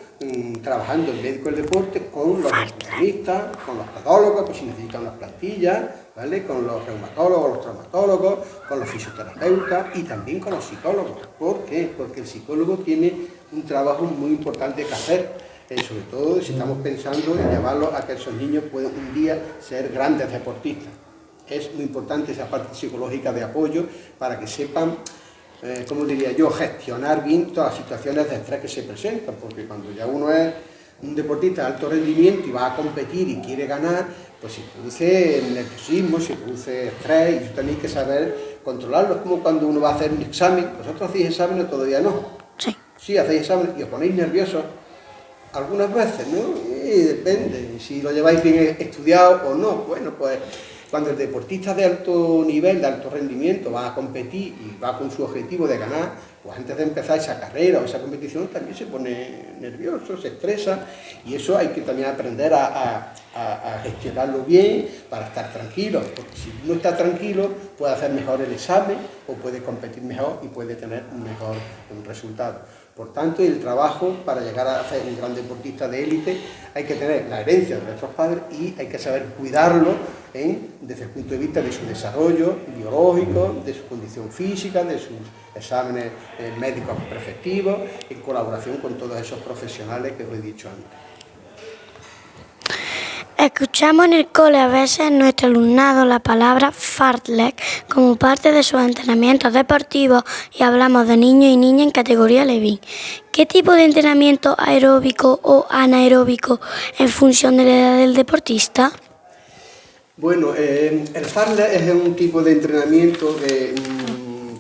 trabajando el médico del deporte con los nutricionistas, con los podólogos, pues si necesitan unas plantillas, ¿vale?, con los reumatólogos, los traumatólogos, con los fisioterapeutas y también con los psicólogos. ¿Por qué? Porque el psicólogo tiene un trabajo muy importante que hacer, sobre todo si estamos pensando en llevarlos a que esos niños puedan un día ser grandes deportistas. Es muy importante esa parte psicológica de apoyo para que sepan, como diría yo, gestionar bien todas las situaciones de estrés que se presentan, porque cuando ya uno es un deportista de alto rendimiento y va a competir y quiere ganar, pues se produce nerviosismo, se produce estrés y eso tenéis que saber controlarlo. Es como cuando uno va a hacer un examen. ¿Vosotros hacéis exámenes? Todavía no. Sí. Sí, hacéis exámenes y os ponéis nerviosos. Algunas veces, ¿no? Y depende, si lo lleváis bien estudiado o no. Bueno, pues cuando el deportista de alto nivel, de alto rendimiento, va a competir y va con su objetivo de ganar, pues antes de empezar esa carrera o esa competición también se pone nervioso, se estresa, y eso hay que también aprender a gestionarlo bien para estar tranquilo, porque si uno está tranquilo puede hacer mejor el examen o puede competir mejor y puede tener un mejor resultado. Por tanto, el trabajo para llegar a ser un gran deportista de élite hay que tener la herencia de nuestros padres y hay que saber cuidarlo desde el punto de vista de su desarrollo biológico, de su condición física, de sus exámenes médicos preceptivos, en colaboración con todos esos profesionales que os he dicho antes. Escuchamos en el cole a veces en nuestro alumnado la palabra fartlek como parte de sus entrenamientos deportivos y hablamos de niños y niñas en categoría Levin. ¿Qué tipo de entrenamiento aeróbico o anaeróbico en función de la edad del deportista? Bueno, el fartlek es un tipo de entrenamiento que,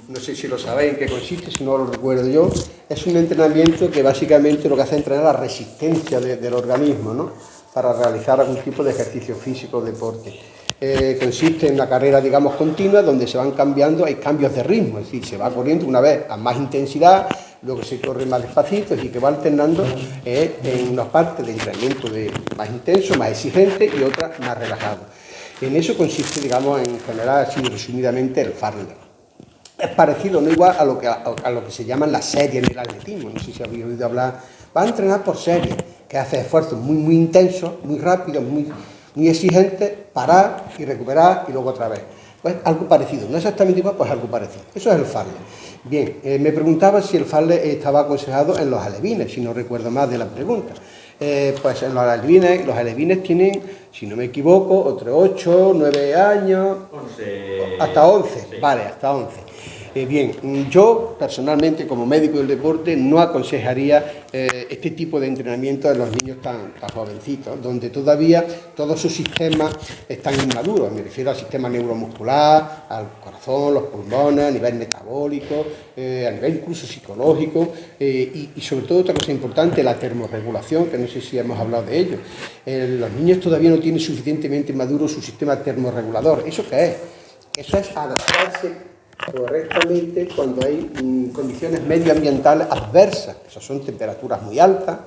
no sé si lo sabéis en qué consiste, si no lo recuerdo yo, es un entrenamiento que básicamente lo que hace es entrenar la resistencia del organismo, ¿no?, para realizar algún tipo de ejercicio físico o deporte. Consiste en una carrera, digamos, continua, donde se van cambiando, hay cambios de ritmo, es decir, se va corriendo una vez a más intensidad, luego se corre más despacito, y que va alternando en una parte de entrenamiento más intenso, más exigente, y otra más relajado. En eso consiste, digamos, en general, así resumidamente, el fartlek. Es parecido, no igual a lo que se llaman las series en el atletismo, no sé si habéis oído hablar, va a entrenar por series, que hace esfuerzos muy intensos, muy rápidos, muy exigentes, parar y recuperar y luego otra vez. Pues algo parecido, no exactamente igual, pues algo parecido. Eso es el fartlek. Bien, me preguntaba si el fartlek estaba aconsejado en los alevines, si no recuerdo más de la pregunta. Pues en los alevines tienen, si no me equivoco, entre 8, 9 años, 11. Hasta 11, Sí. Vale, hasta 11. Bien, yo personalmente como médico del deporte no aconsejaría este tipo de entrenamiento en los niños tan jovencitos, donde todavía todos sus sistemas están inmaduros. Me refiero al sistema neuromuscular, al corazón, los pulmones, a nivel metabólico, a nivel incluso psicológico y sobre todo otra cosa importante, la termorregulación, que no sé si hemos hablado de ello. Los niños todavía no tienen suficientemente maduro su sistema termorregulador. ¿Eso qué es? Eso es adaptarse correctamente cuando hay condiciones medioambientales adversas, esas son temperaturas muy altas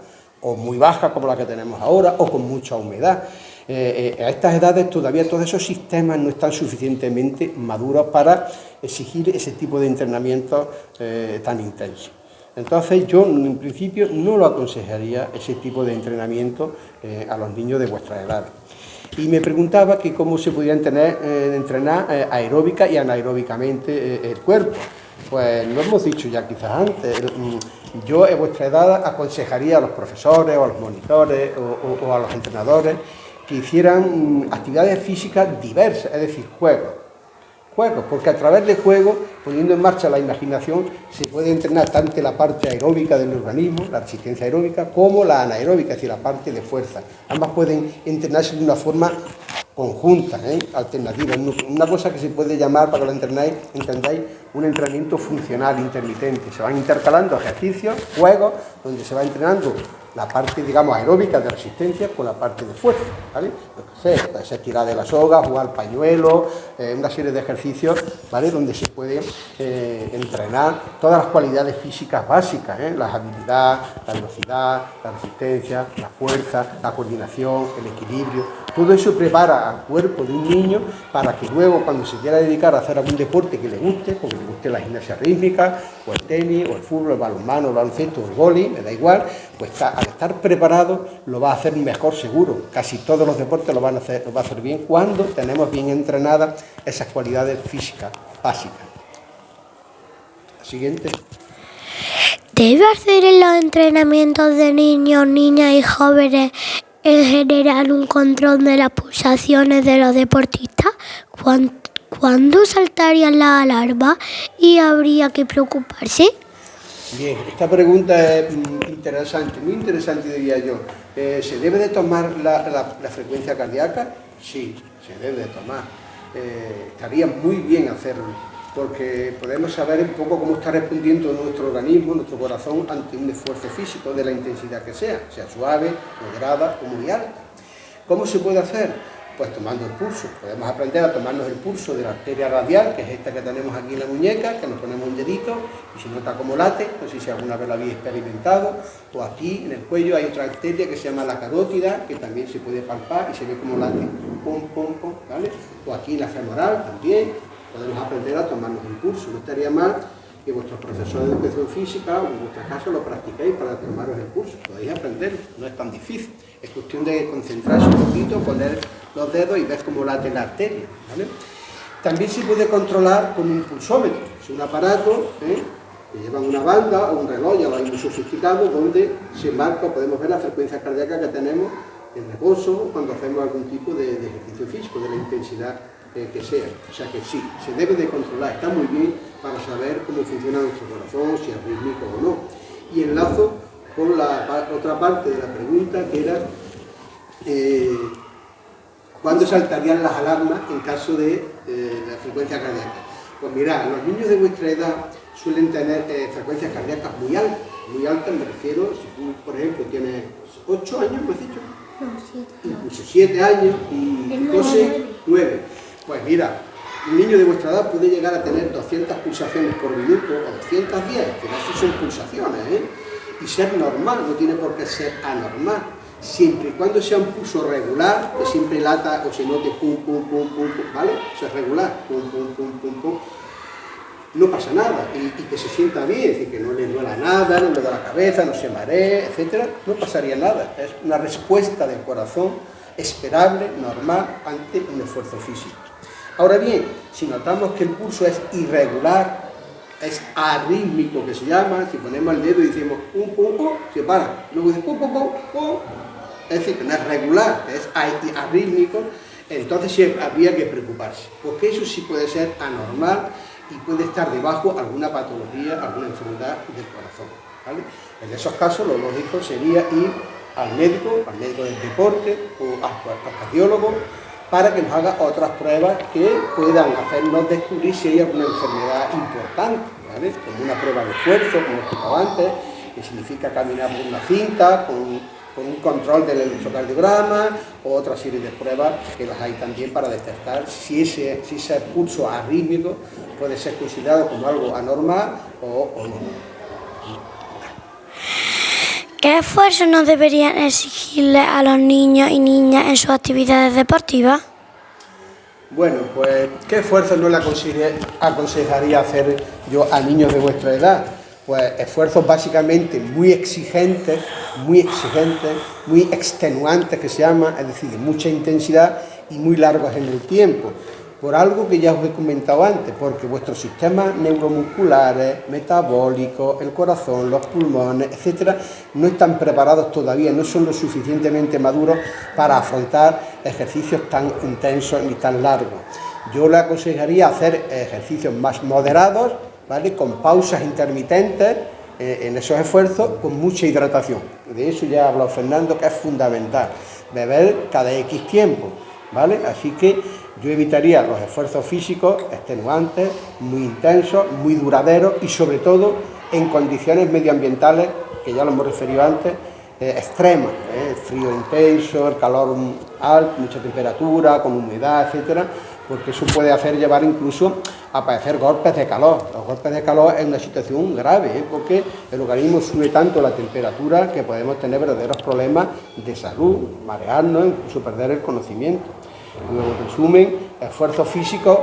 o muy bajas como la que tenemos ahora o con mucha humedad. A estas edades todavía todos esos sistemas no están suficientemente maduros para exigir ese tipo de entrenamiento tan intenso. Entonces yo en principio no lo aconsejaría ese tipo de entrenamiento a los niños de vuestra edad. Y me preguntaba que cómo se podía entrenar aeróbica y anaeróbicamente el cuerpo. Pues lo hemos dicho ya quizás antes. Yo a vuestra edad aconsejaría a los profesores o a los monitores o a los entrenadores que hicieran actividades físicas diversas, es decir, juegos, porque a través de juegos, poniendo en marcha la imaginación, se puede entrenar tanto la parte aeróbica del organismo, la resistencia aeróbica, como la anaeróbica, es decir, la parte de fuerza. Ambas pueden entrenarse de una forma conjunta, alternativa. Una cosa que se puede llamar, para que lo entendáis, un entrenamiento funcional intermitente. Se van intercalando ejercicios, juegos, donde se va entrenando la parte, digamos, aeróbica de resistencia con la parte de fuerza, ¿vale? Puede ser tirar de la soga, jugar al pañuelo, una serie de ejercicios, ¿vale?, donde se puede entrenar todas las cualidades físicas básicas, la habilidad, la velocidad, la resistencia, la fuerza, la coordinación, el equilibrio. Todo eso prepara al cuerpo de un niño para que luego, cuando se quiera dedicar a hacer algún deporte que le guste, porque le guste la gimnasia rítmica, o el tenis, o el fútbol, el balonmano, el baloncesto, o el vóley, me da igual, pues al estar preparado lo va a hacer mejor seguro. Casi todos los deportes lo va a hacer bien cuando tenemos bien entrenadas esas cualidades físicas básicas. Siguiente. ¿Debe hacer en los entrenamientos de niños, niñas y jóvenes en general un control de las pulsaciones de los deportistas? ¿Cuándo saltarían las alarmas y habría que preocuparse? Bien, esta pregunta es interesante, muy interesante diría yo. ¿Se debe de tomar la frecuencia cardíaca? Sí, se debe de tomar. Estaría muy bien hacerlo, porque podemos saber un poco cómo está respondiendo nuestro organismo, nuestro corazón, ante un esfuerzo físico de la intensidad que sea suave, moderada o muy alta. ¿Cómo se puede hacer? Pues tomando el pulso. Podemos aprender a tomarnos el pulso de la arteria radial, que es esta que tenemos aquí en la muñeca, que nos ponemos un dedito y se nota como late, no sé si alguna vez lo habéis experimentado, o aquí en el cuello hay otra arteria que se llama la carótida, que también se puede palpar y se ve como late, pum, pum, pum, ¿vale? O aquí en la femoral también, podemos aprender a tomarnos el pulso. No estaría mal que vuestros profesores de educación física o en vuestra casa lo practicáis para tomaros el pulso. Podéis aprenderlo, no es tan difícil. Es cuestión de concentrarse un poquito, poner los dedos y ver cómo late la arteria, ¿vale? También se puede controlar con un pulsómetro. Es un aparato que lleva una banda o un reloj, ya lo hay muy sofisticado, donde se marca, podemos ver la frecuencia cardíaca que tenemos en reposo, cuando hacemos algún tipo de ejercicio físico, de la intensidad que sea. O sea que sí, se debe de controlar, está muy bien para saber cómo funciona nuestro corazón, si es rítmico o no. Y enlazo con la otra parte de la pregunta, que era ¿cuándo saltarían las alarmas en caso de la frecuencia cardíaca? Pues mirad, los niños de vuestra edad suelen tener frecuencias cardíacas muy altas me refiero, si tú, por ejemplo, tienes 8 años, ¿me has dicho? No, 7. Incluso 7 años y 9. Pues mira, un niño de vuestra edad puede llegar a tener 200 pulsaciones por minuto o 210, que no son pulsaciones, y ser normal, no tiene por qué ser anormal, siempre y cuando sea un pulso regular, que siempre lata o se note pum, pum, pum, pum, pum, ¿vale? Eso es regular, pum, pum, pum, pum, pum. No pasa nada, y que se sienta bien, es decir, que no le duela nada, no le da la cabeza, no se maree, etcétera, no pasaría nada. Es una respuesta del corazón esperable, normal, ante un esfuerzo físico. Ahora bien, si notamos que el pulso es irregular, es arrítmico, que se llama, si ponemos el dedo y decimos pum, pum, pum, se para, luego dice pum, pum, pum, pum, es decir, que no es regular, es arrítmico, entonces sí habría que preocuparse, porque eso sí puede ser anormal y puede estar debajo alguna patología, alguna enfermedad del corazón, ¿vale? En esos casos lo lógico sería ir al médico del deporte o al cardiólogo para que nos haga otras pruebas que puedan hacernos descubrir si hay alguna enfermedad importante, ¿vale? Como una prueba de esfuerzo, como he explicado antes, que significa caminar por una cinta, con un control del electrocardiograma o otra serie de pruebas que las hay también para detectar si ese pulso arrítmico puede ser considerado como algo anormal o no. ¿Qué esfuerzos no deberían exigirle a los niños y niñas en sus actividades deportivas? Bueno, pues, ¿qué esfuerzos no le aconsejaría hacer yo a niños de vuestra edad? Pues esfuerzos básicamente muy exigentes, muy extenuantes que se llama, es decir, de mucha intensidad y muy largos en el tiempo. Por algo que ya os he comentado antes, porque vuestros sistemas neuromusculares, metabólicos, el corazón, los pulmones, etcétera, no están preparados todavía, no son lo suficientemente maduros para afrontar ejercicios tan intensos ni tan largos. Yo le aconsejaría hacer ejercicios más moderados, ¿vale? Con pausas intermitentes en esos esfuerzos, con mucha hidratación. De eso ya ha hablado Fernando, que es fundamental, beber cada X tiempo, ¿vale? Así que yo evitaría los esfuerzos físicos extenuantes, muy intensos, muy duraderos y sobre todo en condiciones medioambientales, que ya lo hemos referido antes, extremas, el frío intenso, el calor alto, mucha temperatura, con humedad, etcétera, porque eso puede hacer llevar incluso a padecer golpes de calor. Los golpes de calor es una situación grave, porque el organismo sube tanto la temperatura que podemos tener verdaderos problemas de salud, marearnos, incluso perder el conocimiento. Luego, en resumen, esfuerzos físicos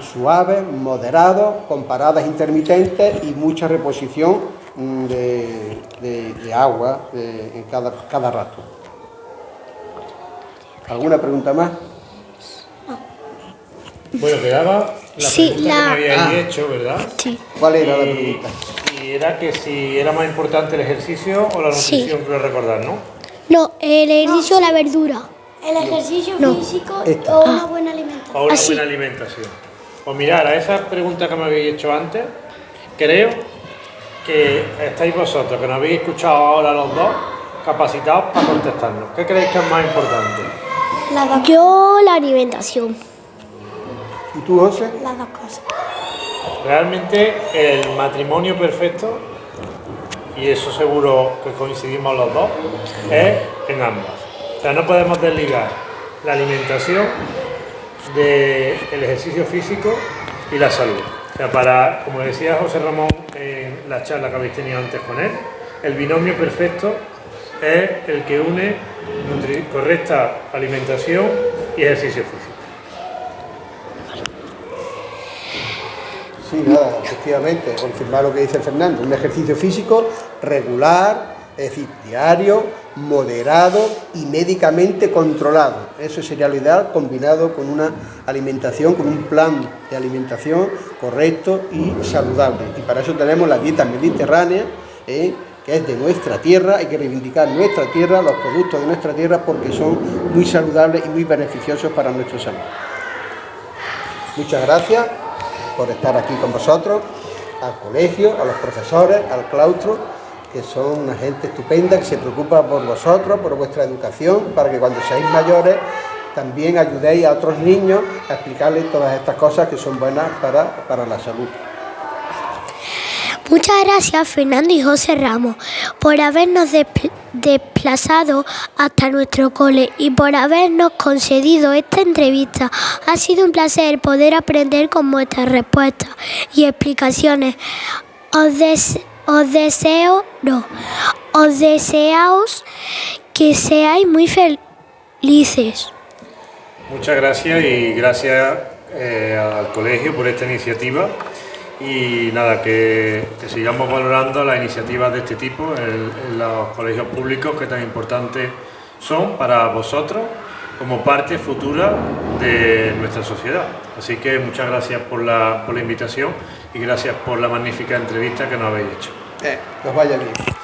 suaves, moderados, con paradas intermitentes y mucha reposición de agua en cada rato. ¿Alguna pregunta más? Bueno, quedaba la pregunta que me habíais hecho, ¿verdad? Sí. ¿Cuál era la pregunta? Y era que si era más importante el ejercicio o la nutrición, creo recordar, ¿no? No, el ejercicio o la verdura. El ejercicio físico o una buena alimentación. O una buena alimentación. Pues mirar, a esa pregunta que me habéis hecho antes, creo que estáis vosotros, que nos habéis escuchado ahora los dos, capacitados para contestarnos. ¿Qué creéis que es más importante? Yo la alimentación. ¿Y tú, José? Las dos cosas. Realmente el matrimonio perfecto, y eso seguro que coincidimos los dos, es en ambas. O sea, no podemos desligar la alimentación del ejercicio físico y la salud. O sea, para, como decía José Ramón en la charla que habéis tenido antes con él, el binomio perfecto es el que une correcta alimentación y ejercicio físico. Sí, nada, efectivamente, confirmar lo que dice Fernando, un ejercicio físico regular, es decir, diario, moderado y médicamente controlado. Eso sería lo ideal, combinado con una alimentación, con un plan de alimentación correcto y saludable. Y para eso tenemos la dieta mediterránea, que que es de nuestra tierra, hay que reivindicar nuestra tierra, los productos de nuestra tierra, porque son muy saludables y muy beneficiosos para nuestra salud. Muchas gracias por estar aquí con vosotros, al colegio, a los profesores, al claustro, que son una gente estupenda, que se preocupa por vosotros, por vuestra educación, para que cuando seáis mayores también ayudéis a otros niños a explicarles todas estas cosas que son buenas para la salud. Muchas gracias, Fernando y José Ramos, por habernos desplazado hasta nuestro cole y por habernos concedido esta entrevista. Ha sido un placer poder aprender con vuestras respuestas y explicaciones. Os deseamos que seáis muy felices. Muchas gracias y gracias al colegio por esta iniciativa. Y nada, que sigamos valorando las iniciativas de este tipo en los colegios públicos, que tan importantes son para vosotros como parte futura de nuestra sociedad. Así que muchas gracias por la invitación y gracias por la magnífica entrevista que nos habéis hecho. Que os vaya bien.